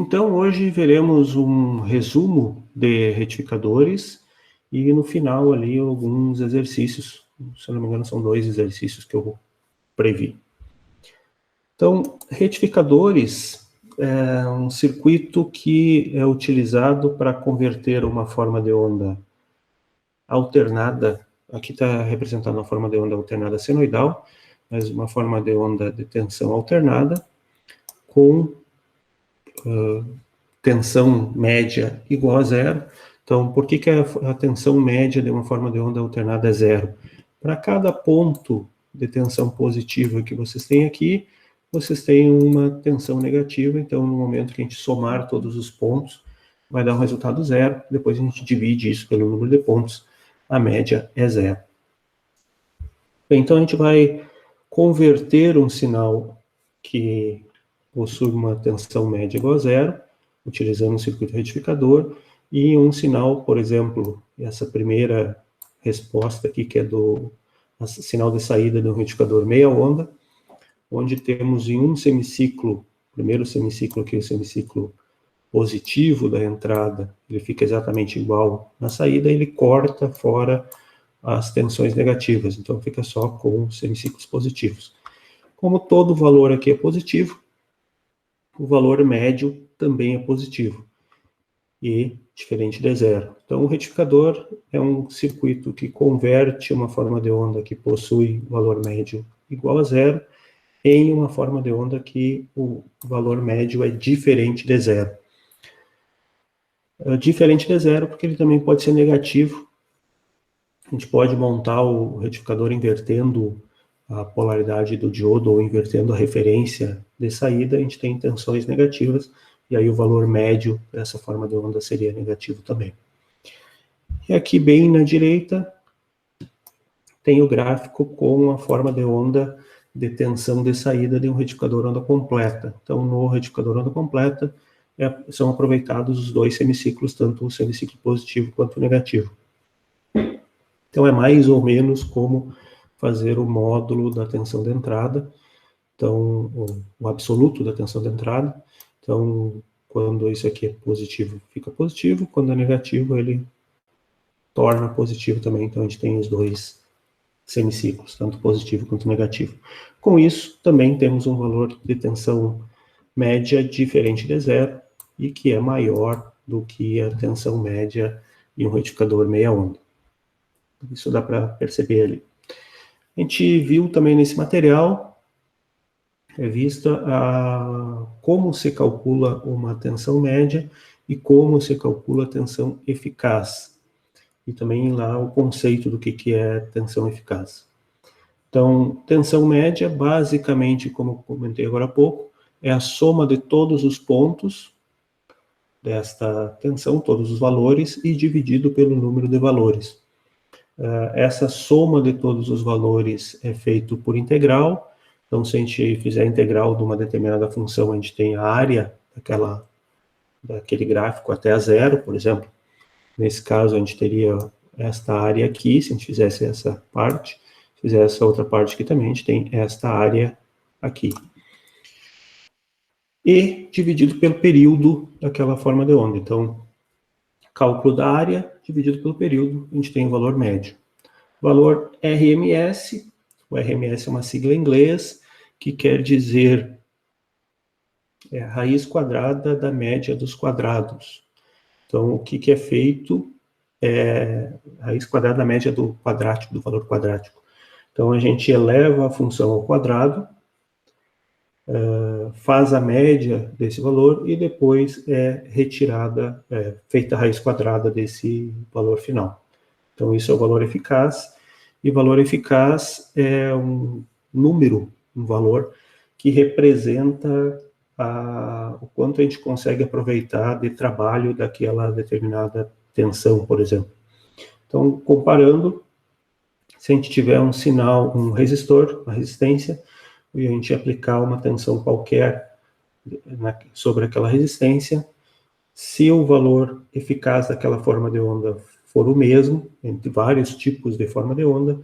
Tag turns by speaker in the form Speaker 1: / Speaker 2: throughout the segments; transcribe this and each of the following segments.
Speaker 1: Então, hoje veremos um resumo de retificadores e no final ali alguns exercícios. Se eu não me engano, são 2 exercícios que eu previ. Então, retificadores é um circuito que é utilizado para converter uma forma de onda alternada. Aqui está representando uma forma de onda alternada senoidal, mas uma forma de onda de tensão alternada com tensão média igual a zero. Então, por que a tensão média de uma forma de onda alternada é zero? Para cada ponto de tensão positiva que vocês têm aqui, vocês têm uma tensão negativa. Então, no momento que a gente somar todos os pontos, vai dar um resultado zero. Depois a gente divide isso pelo número de pontos. A média é zero. Bem, então, a gente vai converter um sinal que possui uma tensão média igual a zero, utilizando um circuito retificador, e um sinal, por exemplo, essa primeira resposta aqui, que é do sinal de saída do retificador meia onda, onde temos em um semiciclo, primeiro semiciclo aqui, o semiciclo positivo da entrada, ele fica exatamente igual na saída, ele corta fora as tensões negativas, então fica só com semiciclos positivos. Como todo valor aqui é positivo, o valor médio também é positivo, e diferente de zero. Então, o retificador é um circuito que converte uma forma de onda que possui valor médio igual a zero em uma forma de onda que o valor médio é diferente de zero. Diferente de zero porque ele também pode ser negativo. A gente pode montar o retificador invertendo a polaridade do diodo ou invertendo a referência de saída, a gente tem tensões negativas, e aí o valor médio dessa forma de onda seria negativo também. E aqui bem na direita, tem o gráfico com a forma de onda de tensão de saída de um retificador onda completa. Então, no retificador onda completa, são aproveitados os 2 semiciclos, tanto o semiciclo positivo quanto o negativo. Então, é mais ou menos como fazer o módulo da tensão de entrada, então, o absoluto da tensão de entrada. Então, quando isso aqui é positivo, fica positivo, quando é negativo, ele torna positivo também. Então, a gente tem os 2 semiciclos, tanto positivo quanto negativo. Com isso, também temos um valor de tensão média diferente de zero, e que é maior do que a tensão média em um retificador meia onda. Isso dá para perceber ali. A gente viu também nesse material, vista como se calcula uma tensão média e como se calcula a tensão eficaz. E também lá o conceito do que é tensão eficaz. Então, tensão média, basicamente, como eu comentei agora há pouco, é a soma de todos os pontos desta tensão, todos os valores, e dividido pelo número de valores. Essa soma de todos os valores é feito por integral. Então, se a gente fizer a integral de uma determinada função, a gente tem a área daquele gráfico até a zero, por exemplo. Nesse caso, a gente teria esta área aqui, se a gente fizesse essa parte. Se fizer essa outra parte aqui também, a gente tem esta área aqui. E dividido pelo período daquela forma de onda. Então, cálculo da área dividido pelo período, a gente tem o valor médio. Valor RMS, o RMS é uma sigla em inglês, que quer dizer a raiz quadrada da média dos quadrados. Então, o que é feito é a raiz quadrada da média do quadrático, do valor quadrático. Então, a gente eleva a função ao quadrado, faz a média desse valor e depois é retirada, feita a raiz quadrada desse valor final. Então, isso é o valor eficaz, e valor eficaz é um número, um valor que representa o quanto a gente consegue aproveitar de trabalho daquela determinada tensão, por exemplo. Então, comparando, se a gente tiver um sinal, um resistor, uma resistência, e a gente aplicar uma tensão qualquer sobre aquela resistência, se o valor eficaz daquela forma de onda for o mesmo, entre vários tipos de forma de onda,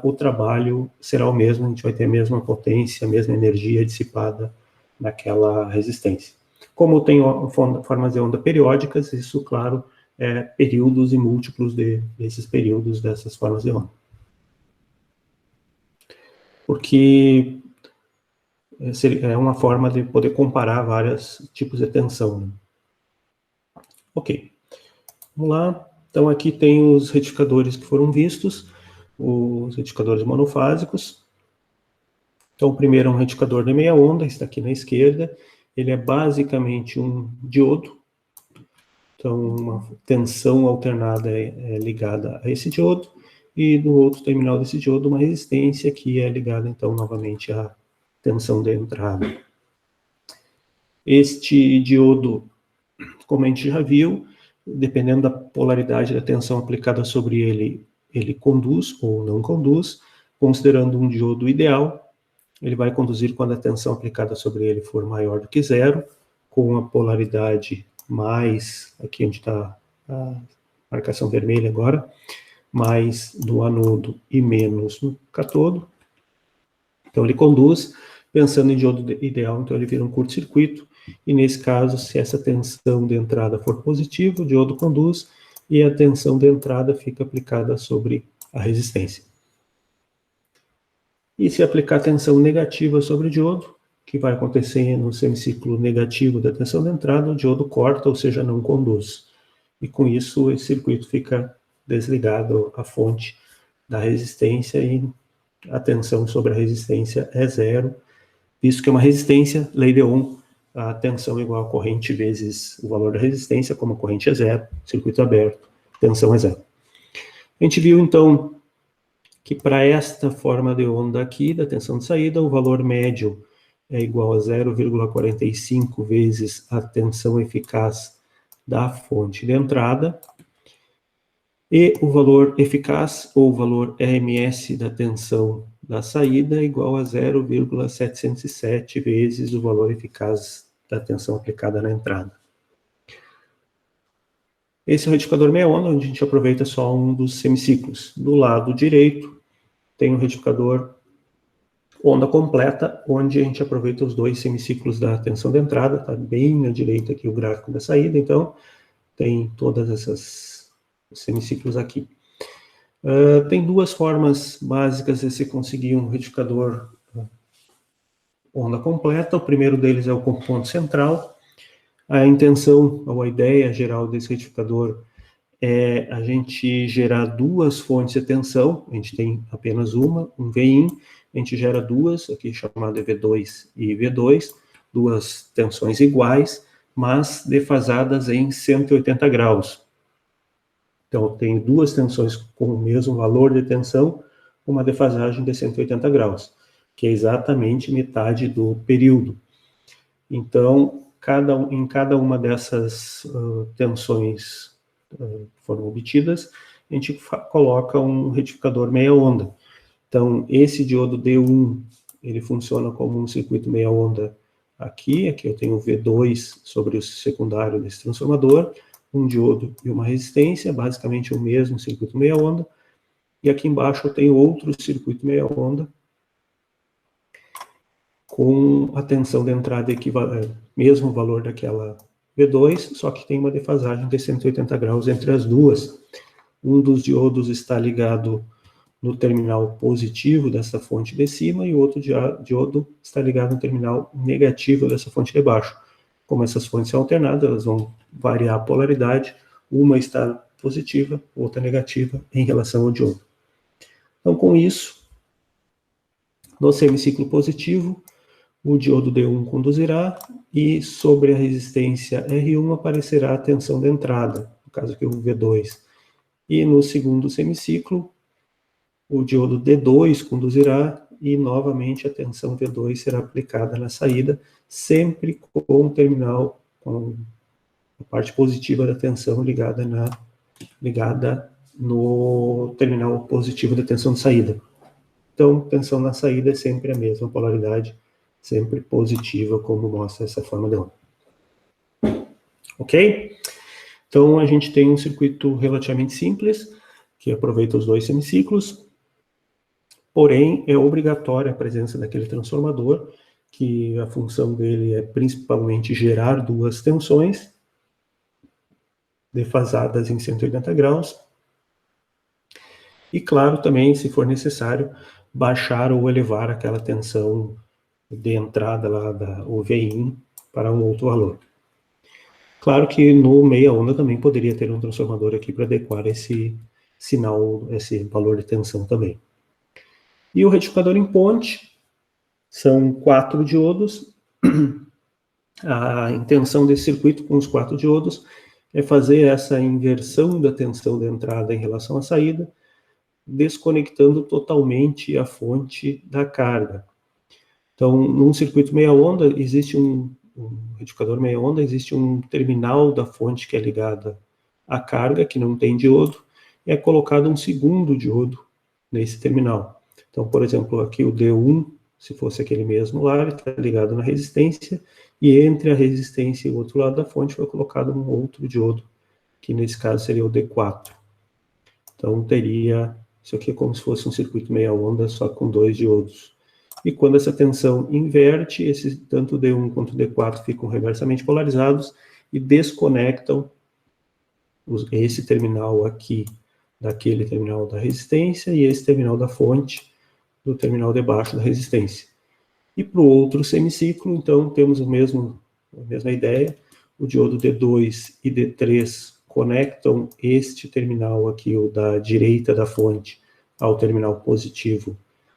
Speaker 1: o trabalho será o mesmo, a gente vai ter a mesma potência, a mesma energia dissipada naquela resistência. Como tem formas de onda periódicas, isso, claro, é períodos e múltiplos desses períodos dessas formas de onda. Porque é uma forma de poder comparar vários tipos de tensão, né? Ok, vamos lá. Então, aqui tem os retificadores que foram vistos, os retificadores monofásicos. Então, o primeiro é um retificador de meia onda, está aqui na esquerda. Ele é basicamente um diodo. Então, uma tensão alternada é ligada a esse diodo. E no outro terminal desse diodo, uma resistência que é ligada, então, novamente à tensão de entrada. Este diodo, como a gente já viu, dependendo da polaridade da tensão aplicada sobre ele, ele conduz ou não conduz. Considerando um diodo ideal, ele vai conduzir quando a tensão aplicada sobre ele for maior do que zero, com a polaridade mais, aqui onde está a marcação vermelha agora, mais no anodo e menos no catodo. Então ele conduz, pensando em diodo ideal, então ele vira um curto-circuito, e nesse caso, se essa tensão de entrada for positiva, o diodo conduz, e a tensão de entrada fica aplicada sobre a resistência. E se aplicar tensão negativa sobre o diodo, que vai acontecer no semiciclo negativo da tensão de entrada, o diodo corta, ou seja, não conduz. E com isso, esse circuito fica desligado à fonte da resistência e a tensão sobre a resistência é zero. Visto que é uma resistência, lei de Ohm, a tensão é igual a corrente vezes o valor da resistência, como a corrente é zero, circuito aberto, tensão é zero. A gente viu, então, que para esta forma de onda aqui, da tensão de saída, o valor médio é igual a 0,45 vezes a tensão eficaz da fonte de entrada, e o valor eficaz, ou o valor RMS da tensão da saída, é igual a 0,707 vezes o valor eficaz da tensão aplicada na entrada. Esse é o retificador meia onda, onde a gente aproveita só um dos semiciclos. Do lado direito, tem o retificador onda completa, onde a gente aproveita os dois semiciclos da tensão de entrada, está bem na direita aqui o gráfico da saída, então tem todas essas semiciclos aqui. Tem duas formas básicas de se conseguir um retificador onda completa. O primeiro deles é o ponto central. A intenção, ou a ideia geral desse retificador é a gente gerar duas fontes de tensão. A gente tem apenas uma, um Vin, a gente gera duas, aqui chamada V2 e V2, duas tensões iguais, mas defasadas em 180 graus. Então, eu tenho duas tensões com o mesmo valor de tensão, uma defasagem de 180 graus, que é exatamente metade do período. Então, em cada uma dessas tensões que foram obtidas, a gente coloca um retificador meia onda. Então, esse diodo D1, ele funciona como um circuito meia onda aqui eu tenho o V2 sobre o secundário desse transformador, um diodo e uma resistência, basicamente o mesmo circuito meia onda, e aqui embaixo eu tenho outro circuito meia onda, com a tensão de entrada equivalente, mesmo valor daquela V2, só que tem uma defasagem de 180 graus entre as duas. Um dos diodos está ligado no terminal positivo dessa fonte de cima e o outro diodo está ligado no terminal negativo dessa fonte de baixo. Como essas fontes são alternadas, elas vão variar a polaridade, uma está positiva, outra negativa em relação ao diodo. Então, com isso, no semiciclo positivo, o diodo D1 conduzirá e sobre a resistência R1 aparecerá a tensão de entrada, no caso aqui o V2. E no segundo semiciclo, o diodo D2 conduzirá e novamente a tensão V2 será aplicada na saída, sempre com o terminal, com a parte positiva da tensão ligada no terminal positivo da tensão de saída. Então, tensão na saída é sempre a mesma polaridade, sempre positiva, como mostra essa forma de onda. Ok? Então, a gente tem um circuito relativamente simples, que aproveita os dois semiciclos, porém, é obrigatória a presença daquele transformador, que a função dele é principalmente gerar duas tensões defasadas em 180 graus. E, claro, também, se for necessário, baixar ou elevar aquela tensão de entrada lá da VIN para um outro valor. Claro que no meia onda também poderia ter um transformador aqui para adequar esse sinal, esse valor de tensão também. E o retificador em ponte são 4 diodos. A intenção desse circuito com os 4 diodos é fazer essa inversão da tensão de entrada em relação à saída, desconectando totalmente a fonte da carga. Então, num circuito meia onda, existe um retificador meia onda, existe um terminal da fonte que é ligada à carga, que não tem diodo, e é colocado um segundo diodo nesse terminal. Então, por exemplo, aqui o D1, se fosse aquele mesmo lá, ele está ligado na resistência, e entre a resistência e o outro lado da fonte foi colocado um outro diodo, que nesse caso seria o D4. Então, teria, isso aqui é como se fosse um circuito meia onda, só com 2 diodos. E quando essa tensão inverte, tanto o D1 quanto o D4 ficam reversamente polarizados e desconectam esse terminal aqui daquele terminal da resistência e esse terminal da fonte do terminal de baixo da resistência. E para o outro semiciclo, então, temos a mesma ideia. O diodo D2 e D3 conectam este terminal aqui, o da direita da fonte, ao terminal positivo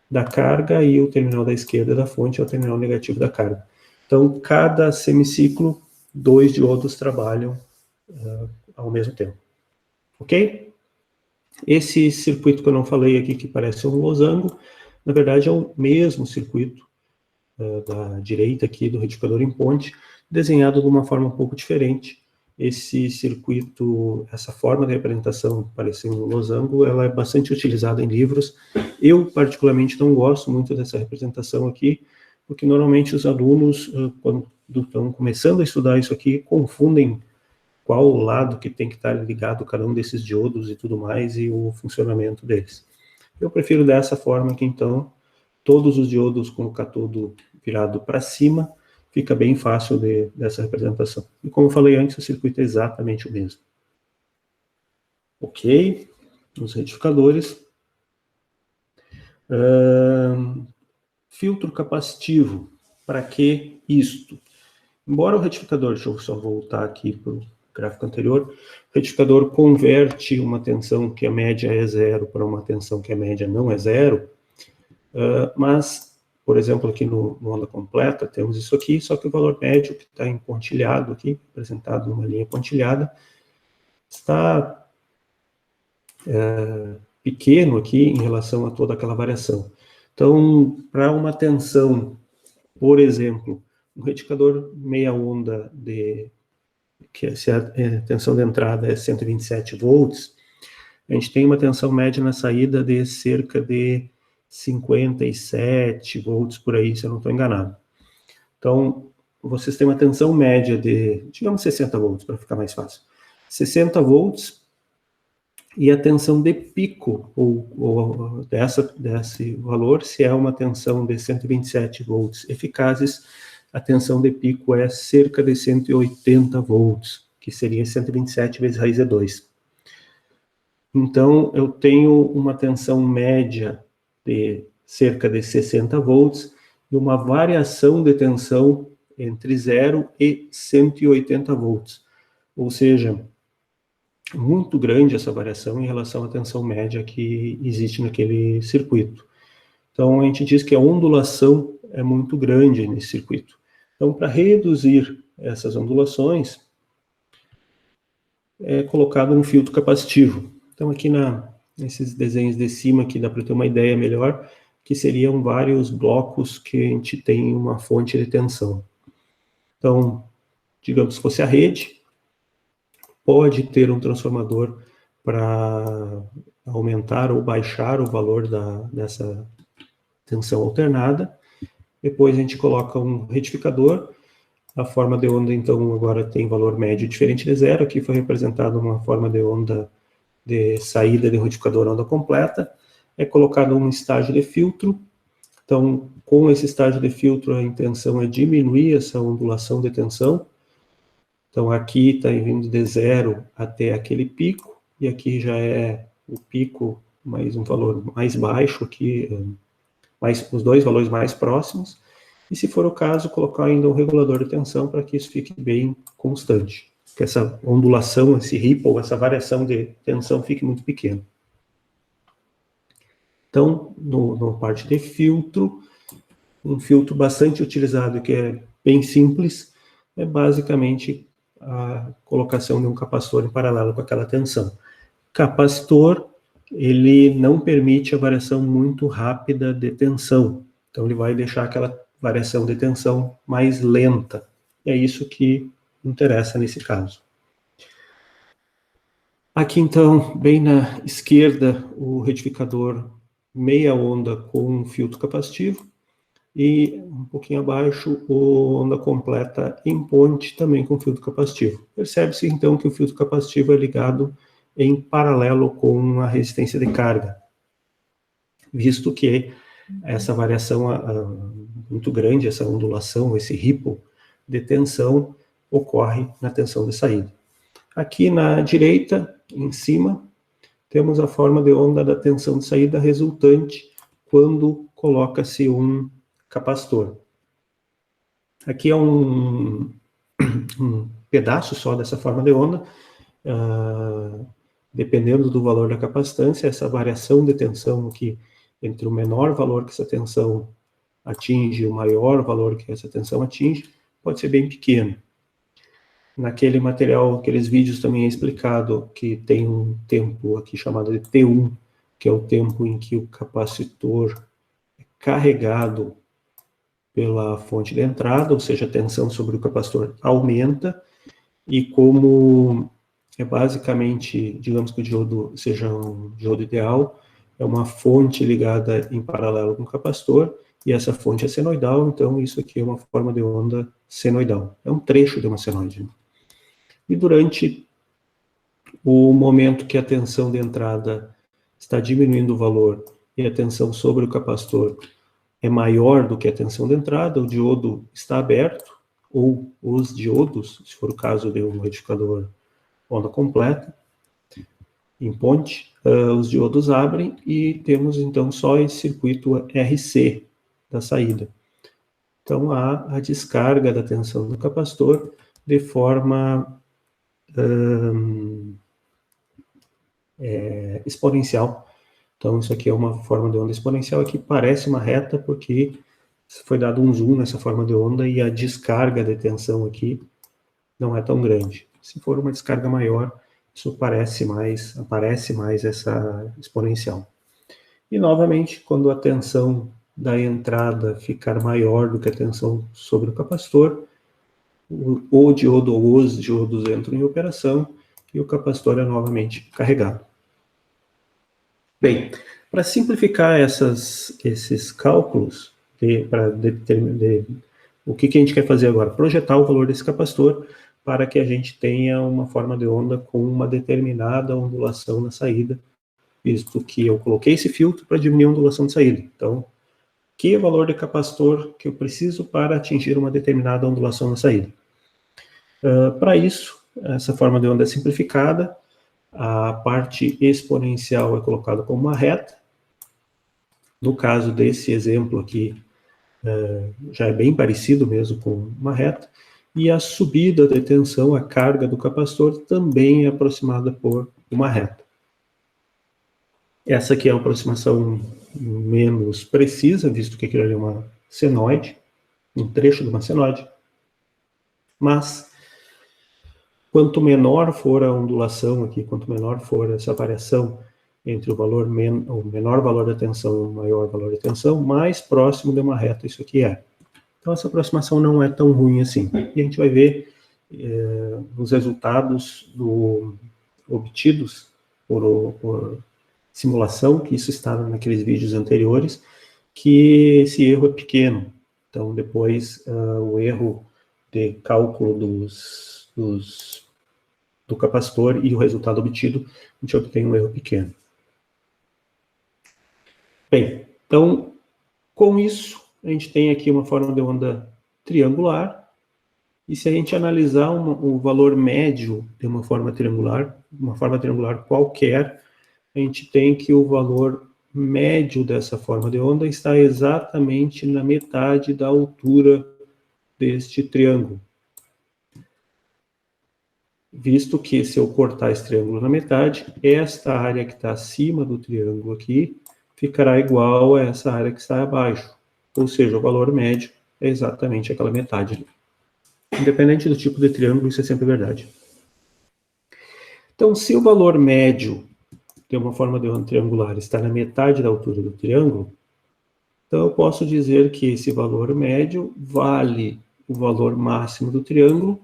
Speaker 1: da carga, e o terminal da esquerda da fonte ao terminal negativo da carga. Então, cada semiciclo, 2 diodos trabalham ao mesmo tempo. Ok? Esse circuito que eu não falei aqui, que parece um losango, na verdade é o mesmo circuito da direita aqui do retificador em ponte, desenhado de uma forma um pouco diferente. Esse circuito, essa forma de representação, parecendo um losango, ela é bastante utilizada em livros. Eu, particularmente, não gosto muito dessa representação aqui, porque normalmente os alunos, quando estão começando a estudar isso aqui, confundem qual lado que tem que estar ligado cada um desses diodos e tudo mais, e o funcionamento deles. Eu prefiro dessa forma que, então, todos os diodos com o catodo virado para cima, fica bem fácil dessa representação. E como eu falei antes, o circuito é exatamente o mesmo. Ok, os retificadores. Filtro capacitivo, para que isto? Embora o retificador, deixa eu só voltar aqui para o gráfico anterior, o retificador converte uma tensão que a média é 0 para uma tensão que a média não é 0, mas, por exemplo, aqui no onda completa, temos isso aqui, só que o valor médio que está em pontilhado aqui, apresentado numa linha pontilhada, está pequeno aqui em relação a toda aquela variação. Então, para uma tensão, por exemplo, um retificador meia onda, se a tensão de entrada é 127 volts, a gente tem uma tensão média na saída de cerca de 57 volts por aí, se eu não estou enganado. Então, vocês têm uma tensão média de, digamos, 60 volts, para ficar mais fácil. 60 volts, e a tensão de pico, ou desse valor, se é uma tensão de 127 volts eficazes, a tensão de pico é cerca de 180 volts, que seria 127 vezes raiz de 2. Então, eu tenho uma tensão média de cerca de 60 volts e uma variação de tensão entre 0 e 180 volts. Ou seja, muito grande essa variação em relação à tensão média que existe naquele circuito. Então, a gente diz que a ondulação é muito grande nesse circuito. Então, para reduzir essas ondulações, é colocado um filtro capacitivo. Então, aqui nesses desenhos de cima, aqui dá para ter uma ideia melhor, que seriam vários blocos que a gente tem uma fonte de tensão. Então, digamos que fosse a rede, pode ter um transformador para aumentar ou baixar o valor dessa tensão alternada. Depois a gente coloca um retificador. A forma de onda, então, agora tem valor médio diferente de 0. Aqui foi representada uma forma de onda de saída de retificador onda completa. É colocado um estágio de filtro. Então, com esse estágio de filtro, a intenção é diminuir essa ondulação de tensão. Então, aqui está vindo de 0 até aquele pico, e aqui já é o pico, mais um valor mais baixo, aqui, os dois valores mais próximos. E, se for o caso, colocar ainda um regulador de tensão para que isso fique bem constante. Que essa ondulação, esse ripple, essa variação de tensão fique muito pequena. Então, na parte de filtro, um filtro bastante utilizado, que é bem simples, é basicamente a colocação de um capacitor em paralelo com aquela tensão. Capacitor, ele não permite a variação muito rápida de tensão. Então, ele vai deixar aquela variação de tensão mais lenta. E é isso que interessa nesse caso. Aqui, então, bem na esquerda, o retificador meia onda com um filtro capacitivo. E um pouquinho abaixo, o onda completa em ponte, também com filtro capacitivo. Percebe-se, então, que o filtro capacitivo é ligado em paralelo com a resistência de carga, visto que essa variação muito grande, essa ondulação, esse ripple de tensão, ocorre na tensão de saída. Aqui na direita, em cima, temos a forma de onda da tensão de saída resultante quando coloca-se um capacitor. Aqui é um pedaço só dessa forma de onda. Dependendo do valor da capacitância, essa variação de tensão aqui, entre o menor valor que essa tensão atinge e o maior valor que essa tensão atinge, pode ser bem pequeno. Naquele material, aqueles vídeos também é explicado que tem um tempo aqui chamado de T1, que é o tempo em que o capacitor é carregado pela fonte de entrada, ou seja, a tensão sobre o capacitor aumenta, e como é basicamente, digamos que o diodo seja um diodo ideal, é uma fonte ligada em paralelo com o capacitor, e essa fonte é senoidal, então isso aqui é uma forma de onda senoidal. É um trecho de uma senoide. E durante o momento que a tensão de entrada está diminuindo o valor e a tensão sobre o capacitor é maior do que a tensão de entrada, o diodo está aberto, ou os diodos, se for o caso de um retificador onda completa, em ponte, os diodos abrem e temos então só esse circuito RC da saída. Então há a descarga da tensão do capacitor de forma exponencial. Então isso aqui é uma forma de onda exponencial que parece uma reta porque foi dado um zoom nessa forma de onda e a descarga de tensão aqui não é tão grande. Se for uma descarga maior, isso aparece mais essa exponencial. E, novamente, quando a tensão da entrada ficar maior do que a tensão sobre o capacitor, o diodo ou os diodos entram em operação e o capacitor é novamente carregado. Bem, para simplificar esses cálculos, para determinar o que a gente quer fazer agora? Projetar o valor desse capacitor para que a gente tenha uma forma de onda com uma determinada ondulação na saída, visto que eu coloquei esse filtro para diminuir a ondulação de saída. Então, que valor de capacitor que eu preciso para atingir uma determinada ondulação na saída? Para isso, essa forma de onda é simplificada, a parte exponencial é colocada como uma reta. No caso desse exemplo aqui, já é bem parecido mesmo com uma reta, e a subida da tensão, a carga do capacitor, também é aproximada por uma reta. Essa aqui é a aproximação menos precisa, visto que aquilo ali é uma senoide, um trecho de uma senoide, mas quanto menor for a ondulação aqui, quanto menor for essa variação entre o menor valor da tensão e o maior valor da tensão, mais próximo de uma reta isso aqui é. Então, essa aproximação não é tão ruim assim. E a gente vai ver os resultados obtidos por simulação, que isso estava naqueles vídeos anteriores, que esse erro é pequeno. Então, depois, o erro de cálculo do capacitor e o resultado obtido, a gente obtém um erro pequeno. Bem, então, Com isso, a gente tem aqui uma forma de onda triangular, e se a gente analisar o valor médio de uma forma triangular qualquer, a gente tem que o valor médio dessa forma de onda está exatamente na metade da altura deste triângulo. Visto que, se eu cortar esse triângulo na metade, esta área que está acima do triângulo aqui ficará igual a essa área que está abaixo. Ou seja, o valor médio é exatamente aquela metade ali. Independente do tipo de triângulo, isso é sempre verdade. Então, se o valor médio de uma forma de onda triangular está na metade da altura do triângulo, então eu posso dizer que esse valor médio vale o valor máximo do triângulo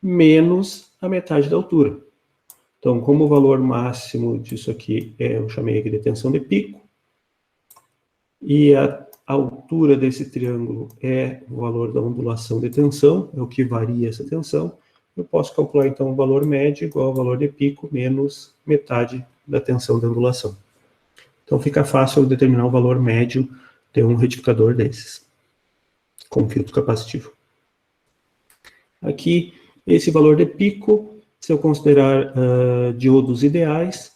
Speaker 1: menos a metade da altura. Então, como o valor máximo disso aqui eu chamei aqui de tensão de pico, e a altura desse triângulo é o valor da ondulação de tensão, é o que varia essa tensão, eu posso calcular então o valor médio igual ao valor de pico menos metade da tensão da ondulação. Então fica fácil determinar o valor médio de um retificador desses, com filtro capacitivo. Aqui, esse valor de pico, se eu considerar diodos ideais,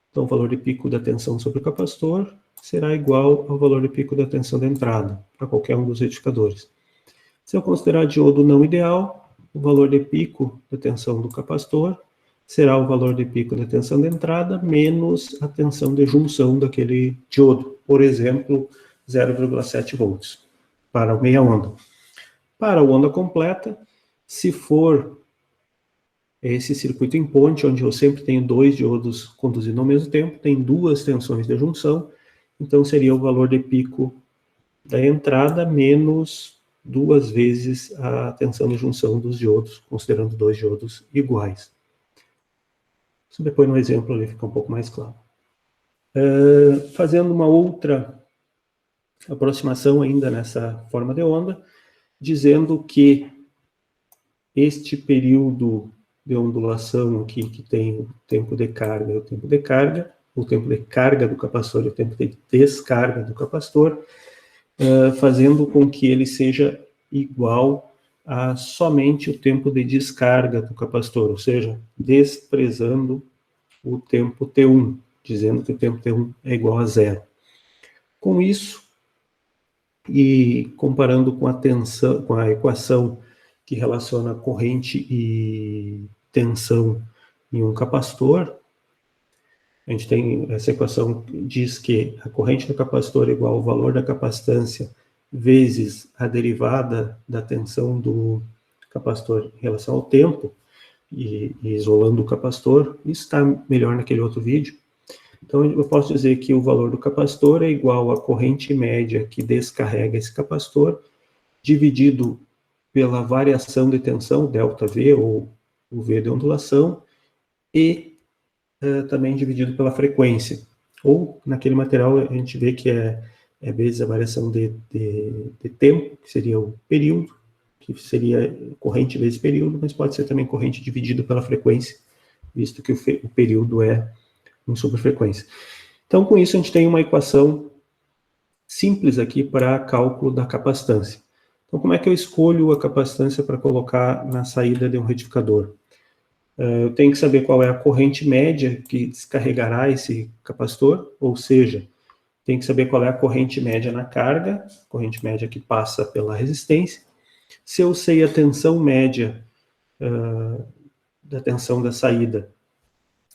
Speaker 1: então o valor de pico da tensão sobre o capacitor será igual ao valor de pico da tensão da entrada, para qualquer um dos retificadores. Se eu considerar diodo não ideal, o valor de pico da tensão do capacitor será o valor de pico da tensão de entrada menos a tensão de junção daquele diodo, por exemplo, 0,7 volts, para o meia onda. Para a onda completa, se for esse circuito em ponte, onde eu sempre tenho dois diodos conduzindo ao mesmo tempo, tem duas tensões de junção, então seria o valor de pico da entrada menos duas vezes a tensão de junção dos diodos, considerando dois diodos iguais. Isso depois no exemplo ali fica um pouco mais claro. Fazendo uma outra aproximação ainda nessa forma de onda, dizendo que este período de ondulação aqui, que tem o tempo de carga e o tempo de carga, o tempo de carga do capacitor e o tempo de descarga do capacitor, fazendo com que ele seja igual a somente o tempo de descarga do capacitor, ou seja, desprezando o tempo T1, dizendo que o tempo T1 é igual a zero. Com isso, e comparando com a tensão, com a equação que relaciona corrente e tensão em um capacitor, a gente tem essa equação que diz que a corrente do capacitor é igual ao valor da capacitância vezes a derivada da tensão do capacitor em relação ao tempo, e isolando o capacitor. Isso está melhor naquele outro vídeo. Então, eu posso dizer que o valor do capacitor é igual à corrente média que descarrega esse capacitor, dividido pela variação de tensão, ΔV, ou o V de ondulação, e também dividido pela frequência. Ou, naquele material, a gente vê que é vezes a variação de tempo, que seria o período, que seria corrente vezes período, mas pode ser também corrente dividido pela frequência, visto que o período é um sobre frequência. Então, com isso, a gente tem uma equação simples aqui para cálculo da capacitância. Então, como é que eu escolho a capacitância para colocar na saída de um retificador? Eu tenho que saber qual é a corrente média que descarregará esse capacitor, ou seja, tenho que saber qual é a corrente média na carga, corrente média que passa pela resistência. Se eu sei a tensão média da tensão da saída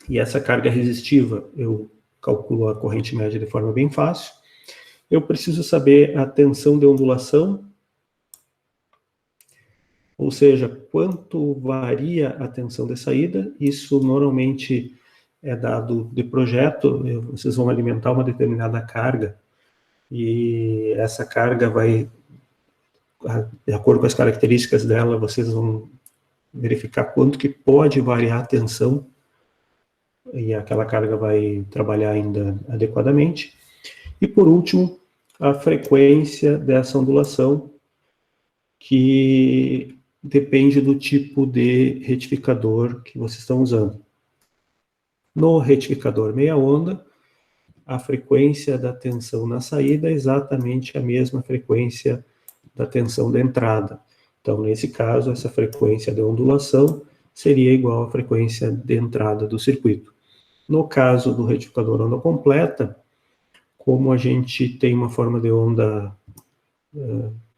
Speaker 1: e essa carga resistiva, eu calculo a corrente média de forma bem fácil. Eu preciso saber a tensão de ondulação, ou seja, quanto varia a tensão de saída. Isso normalmente é dado de projeto, vocês vão alimentar uma determinada carga, e essa carga vai, de acordo com as características dela, vocês vão verificar quanto que pode variar a tensão, e aquela carga vai trabalhar ainda adequadamente. E por último, a frequência dessa ondulação, que depende do tipo de retificador que vocês estão usando. No retificador meia onda, a frequência da tensão na saída é exatamente a mesma frequência da tensão da entrada. Então, nesse caso, essa frequência de ondulação seria igual à frequência de entrada do circuito. No caso do retificador onda completa, como a gente tem uma forma de onda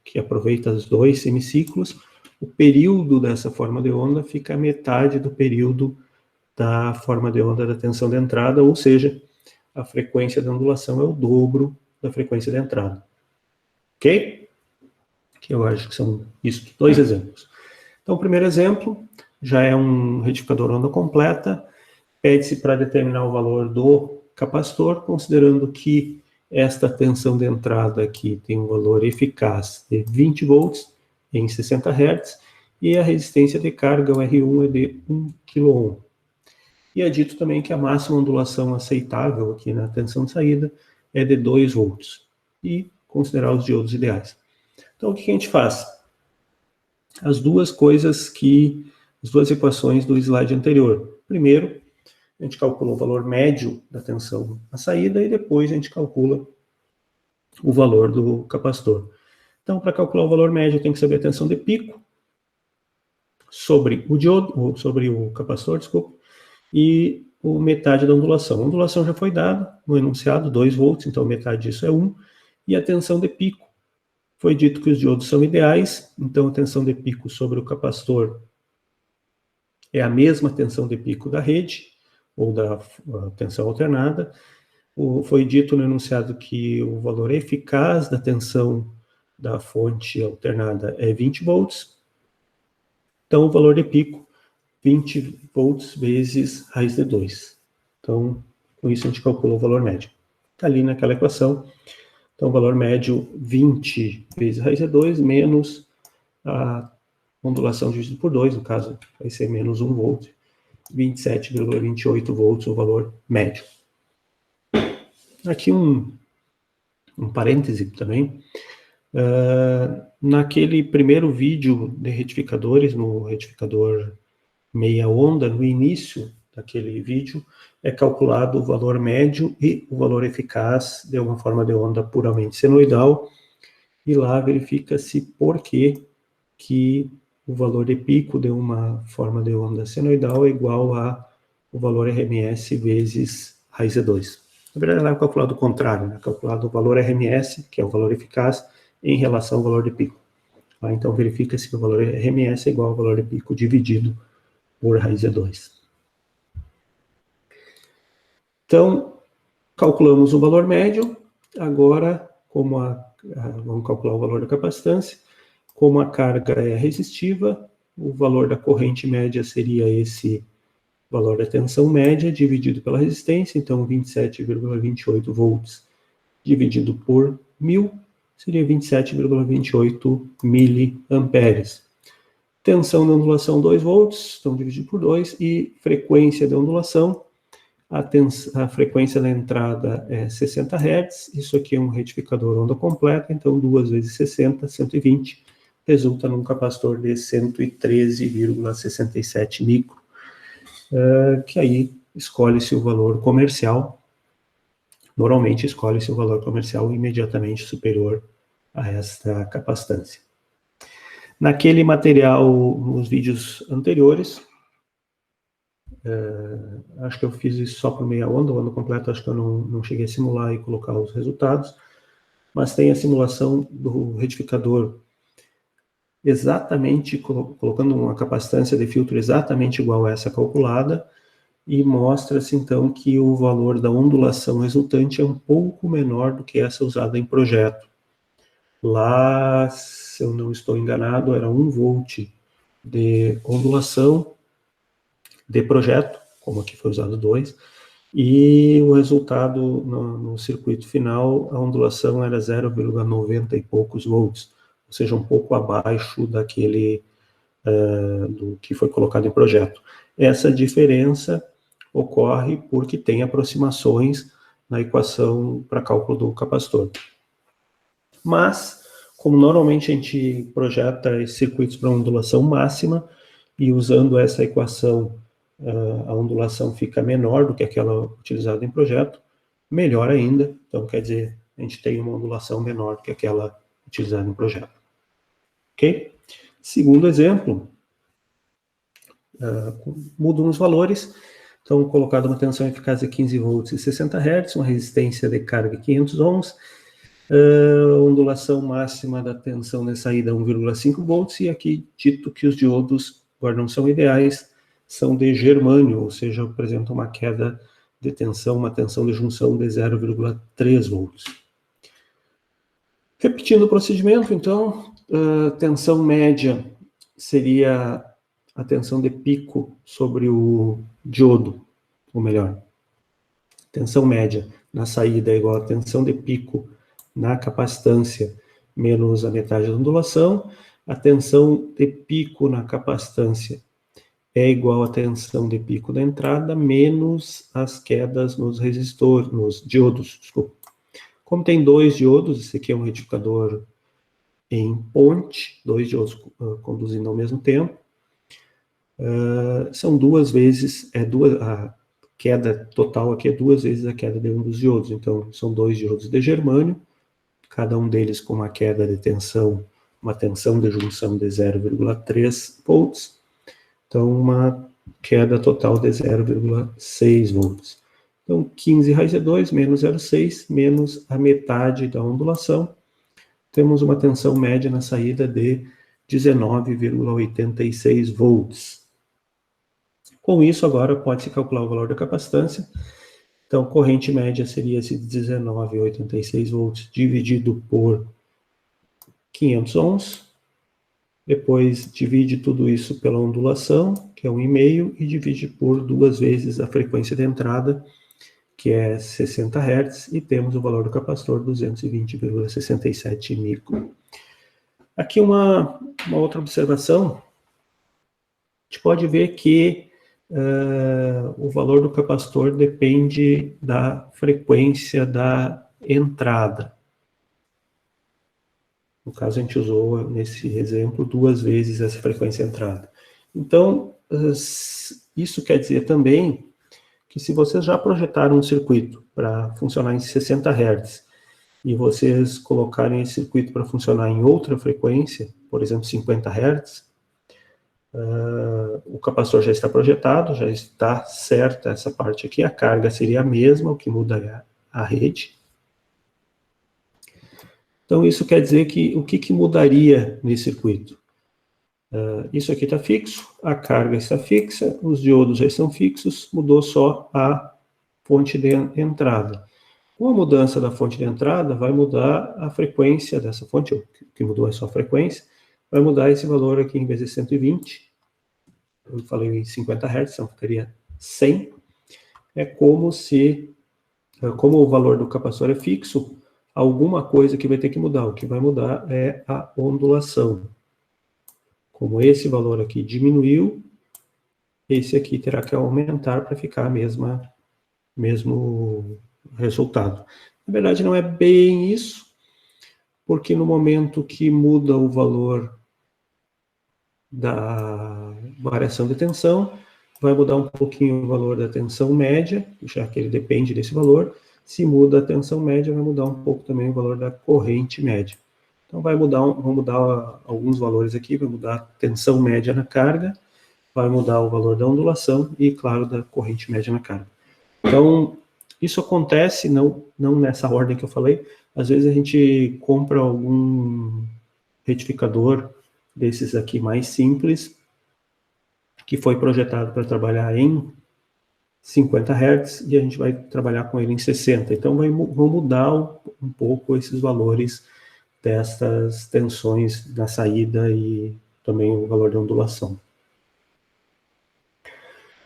Speaker 1: que aproveita os dois semiciclos, o período dessa forma de onda fica a metade do período da forma de onda da tensão de entrada, ou seja, a frequência de ondulação é o dobro da frequência de entrada. Ok? Que eu acho que são isso, dois exemplos. Então, o primeiro exemplo já é um retificador onda completa, pede-se para determinar o valor do capacitor, considerando que esta tensão de entrada aqui tem um valor eficaz de 20 volts em 60 Hz, e a resistência de carga, o R1, é de 1 kΩ. E é dito também que a máxima ondulação aceitável aqui na tensão de saída é de 2 volts, e considerar os diodos ideais. Então, o que a gente faz? As duas equações do slide anterior. Primeiro, a gente calcula o valor médio da tensão na saída e depois a gente calcula o valor do capacitor. Então, para calcular o valor médio, tem que saber a tensão de pico sobre o diodo, ou sobre o capacitor, desculpa, e metade da ondulação. A ondulação já foi dada no enunciado, 2 volts, então metade disso é 1, e a tensão de pico. Foi dito que os diodos são ideais, então a tensão de pico sobre o capacitor é a mesma tensão de pico da rede, ou da tensão alternada. Foi dito no enunciado que o valor eficaz da tensão da fonte alternada é 20 volts. Então, o valor de pico, 20 volts vezes raiz de 2. Então, com isso a gente calcula o valor médio. Está ali naquela equação. Então, o valor médio, 20 vezes raiz de 2, menos a ondulação dividido por 2, no caso, vai ser menos 1 volt. 27,28 volts o valor médio. Aqui um parêntese também. Naquele primeiro vídeo de retificadores, no retificador meia onda, no início daquele vídeo, é calculado o valor médio e o valor eficaz de uma forma de onda puramente senoidal, e lá verifica-se por que o valor de pico de uma forma de onda senoidal é igual a o valor RMS vezes raiz de 2. Na verdade, ela é calculado o contrário, né? Calculado o valor RMS, que é o valor eficaz, em relação ao valor de pico. Então, verifica-se que o valor RMS é igual ao valor de pico dividido por raiz de 2. Então, calculamos o valor médio. Agora, vamos calcular o valor da capacitância. Como a carga é resistiva, o valor da corrente média seria esse valor da tensão média dividido pela resistência. Então, 27,28 volts dividido por 1000 seria 27,28 miliamperes. Tensão de ondulação 2 volts, então dividido por 2, e frequência de ondulação, a frequência da entrada é 60 Hz, isso aqui é um retificador onda completa, então 2 vezes 60, 120, resulta num capacitor de 113,67 micro, que aí escolhe-se o valor comercial. Normalmente escolhe-se o valor comercial imediatamente superior a esta capacitância. Naquele material, nos vídeos anteriores, acho que eu fiz isso só por meia onda, o onda completo acho que eu não cheguei a simular e colocar os resultados, mas tem a simulação do retificador exatamente, colocando uma capacitância de filtro exatamente igual a essa calculada, e mostra-se então que o valor da ondulação resultante é um pouco menor do que essa usada em projeto. Lá, se eu não estou enganado, era 1 volt de ondulação de projeto, como aqui foi usado 2, e o resultado no circuito final, a ondulação era 0,90 e poucos volts, ou seja, um pouco abaixo daquele do que foi colocado em projeto. Essa diferença ocorre porque tem aproximações na equação para cálculo do capacitor. Mas, como normalmente a gente projeta circuitos para ondulação máxima, e usando essa equação, a ondulação fica menor do que aquela utilizada em projeto, melhor ainda. Então, quer dizer, a gente tem uma ondulação menor do que aquela utilizada no projeto. Ok? Segundo exemplo, mudam os valores. Então, colocado uma tensão eficaz de 15 volts e 60 Hz, uma resistência de carga de 500 ohms, ondulação máxima da tensão de saída 1,5 volts, e aqui dito que os diodos, agora não são ideais, são de germânio, ou seja, apresentam uma queda de tensão, uma tensão de junção de 0,3 volts. Repetindo o procedimento, então, tensão média seria a tensão de pico sobre o diodo, ou melhor, tensão média na saída é igual a tensão de pico na capacitância menos a metade da ondulação. A tensão de pico na capacitância é igual à tensão de pico da entrada menos as quedas nos resistores, nos diodos, desculpa. Como tem dois diodos, esse aqui é um retificador em ponte, dois diodos conduzindo ao mesmo tempo, são duas vezes, a queda total aqui é duas vezes a queda de um dos diodos. Então, são dois diodos de germânio, cada um deles com uma queda de tensão, uma tensão de junção de 0,3 volts. Então, uma queda total de 0,6 volts. Então, 15 raiz de 2 menos 0,6 menos a metade da ondulação. Temos uma tensão média na saída de 19,86 volts. Com isso, agora pode-se calcular o valor da capacitância. Então, corrente média seria esse 19,86 volts dividido por 500 ohms. Depois, divide tudo isso pela ondulação, que é 1,5, e divide por duas vezes a frequência de entrada, que é 60 Hz, e temos o valor do capacitor 220,67 micro. Aqui uma outra observação. A gente pode ver que o valor do capacitor depende da frequência da entrada. No caso, a gente usou, nesse exemplo, duas vezes essa frequência de entrada. Então, isso quer dizer também que se vocês já projetaram um circuito para funcionar em 60 Hz e vocês colocarem esse circuito para funcionar em outra frequência, por exemplo, 50 Hz, o capacitor já está projetado, já está certa essa parte aqui, a carga seria a mesma, o que muda é a rede. Então, isso quer dizer que o que mudaria nesse circuito? Isso aqui está fixo, a carga está fixa, os diodos já estão fixos, mudou só a fonte de entrada. Com a mudança da fonte de entrada, vai mudar a frequência dessa fonte, o que mudou é só a frequência, vai mudar esse valor aqui, em vez de 120, eu falei em 50 Hz, então ficaria 100. É como o valor do capacitor é fixo, alguma coisa que vai ter que mudar. O que vai mudar é a ondulação. Como esse valor aqui diminuiu, esse aqui terá que aumentar para ficar mesmo resultado. Na verdade, não é bem isso, porque no momento que muda o valor da variação de tensão, vai mudar um pouquinho o valor da tensão média, já que ele depende desse valor. Se muda a tensão média, vai mudar um pouco também o valor da corrente média. Então, vão mudar alguns valores aqui, vai mudar a tensão média na carga, vai mudar o valor da ondulação e, claro, da corrente média na carga. Então, isso acontece, não nessa ordem que eu falei, às vezes a gente compra algum retificador desses aqui mais simples, que foi projetado para trabalhar em 50 Hz, e a gente vai trabalhar com ele em 60. Então, vão mudar um pouco esses valores dessas tensões na saída e também o valor de ondulação.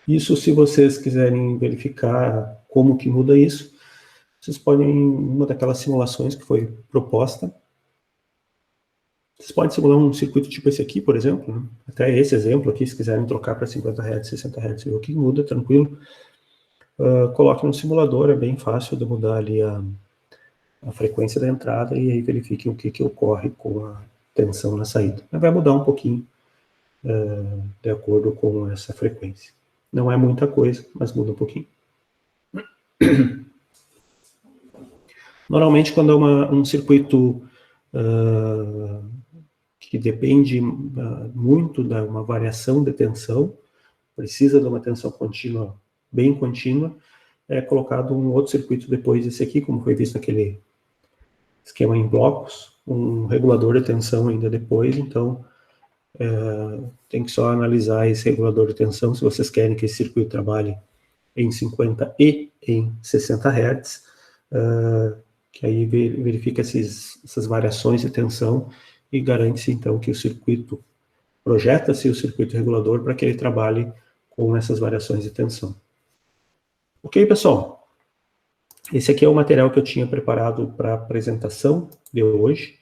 Speaker 1: Isso, se vocês quiserem verificar como que muda isso, vocês podem, uma daquelas simulações que foi proposta, vocês podem simular um circuito tipo esse aqui, por exemplo, né? Até esse exemplo aqui, se quiserem trocar para 50 Hz, 60 Hz, ver o que muda, tranquilo. Coloque no simulador, é bem fácil de mudar ali a frequência da entrada e aí verifiquem o que ocorre com a tensão na saída. Mas vai mudar um pouquinho de acordo com essa frequência. Não é muita coisa, mas muda um pouquinho. Normalmente, quando é um circuito que depende muito de uma variação de tensão, precisa de uma tensão contínua, bem contínua, é colocado um outro circuito depois desse aqui, como foi visto naquele esquema em blocos, um regulador de tensão ainda depois, então tem que só analisar esse regulador de tensão, se vocês querem que esse circuito trabalhe em 50 e em 60 Hz, que aí verifica essas variações de tensão e garante-se então que o circuito, projeta-se o circuito regulador para que ele trabalhe com essas variações de tensão. Ok, pessoal? Esse aqui é o material que eu tinha preparado para a apresentação de hoje.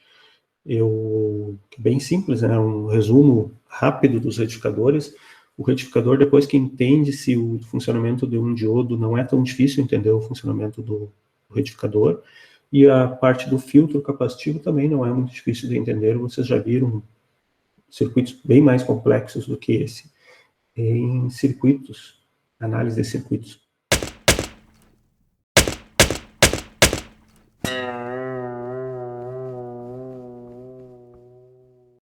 Speaker 1: Bem simples, né? Um resumo rápido dos retificadores. O retificador, depois que entende-se o funcionamento de um diodo, não é tão difícil entender o funcionamento do retificador. E a parte do filtro capacitivo também não é muito difícil de entender. Vocês já viram circuitos bem mais complexos do que esse em circuitos, análise de circuitos